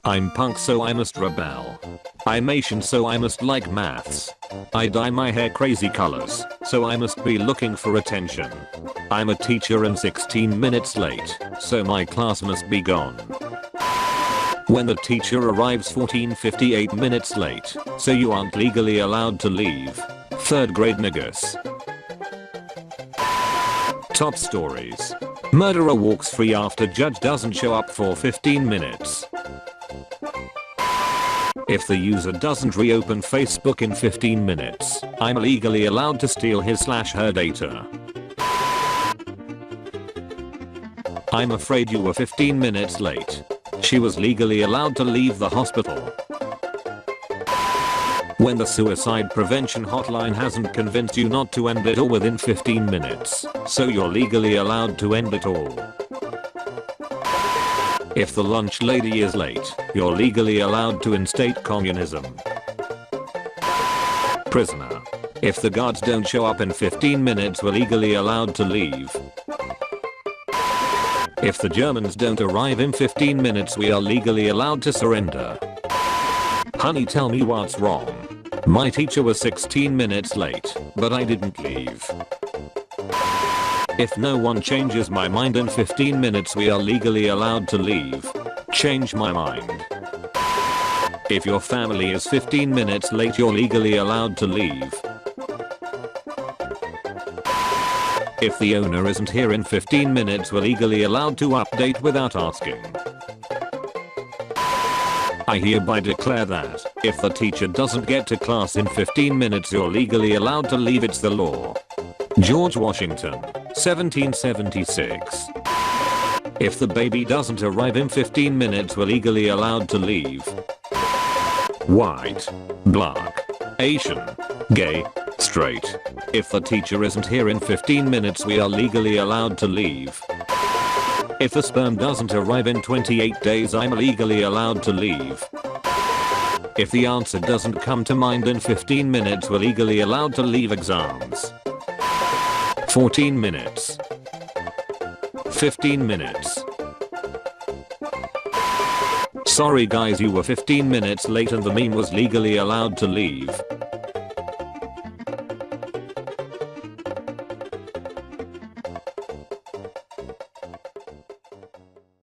I'm punk so I must rebel. I'm Asian so I must like maths. I dye my hair crazy colors, so I must be looking for attention. I'm a teacher and 16 minutes late, so my class must be gone. When the teacher arrives 14:58 minutes late, so you aren't legally allowed to leave. 3rd grade niggas. Top stories. Murderer walks free after judge doesn't show up for 15 minutes. If the user doesn't reopen Facebook in 15 minutes, I'm legally allowed to steal his/her data. I'm afraid you were 15 minutes late. She was legally allowed to leave the hospital. When the suicide prevention hotline hasn't convinced you not to end it all within 15 minutes, so you're legally allowed to end it all. If the lunch lady is late, you're legally allowed to instate communism. Prisoner. If the guards don't show up in 15 minutes, we're legally allowed to leave. If the Germans don't arrive in 15 minutes, we are legally allowed to surrender. Honey, tell me what's wrong. My teacher was 16 minutes late, but I didn't leave. If no one changes my mind in 15 minutes, we are legally allowed to leave. Change my mind. If your family is 15 minutes late, you're legally allowed to leave. If the owner isn't here in 15 minutes, we're legally allowed to update without asking. I hereby declare that, if the teacher doesn't get to class in 15 minutes, you're legally allowed to leave. It's the law. George Washington, 1776. If the baby doesn't arrive in 15 minutes, we're legally allowed to leave. White, black, Asian, gay, straight. If the teacher isn't here in 15 minutes, we are legally allowed to leave. If the sperm doesn't arrive in 28 days, I'm legally allowed to leave. If the answer doesn't come to mind in 15 minutes, we're legally allowed to leave exams. 14 minutes. 15 minutes. Sorry guys, you were 15 minutes late and the meme was legally allowed to leave.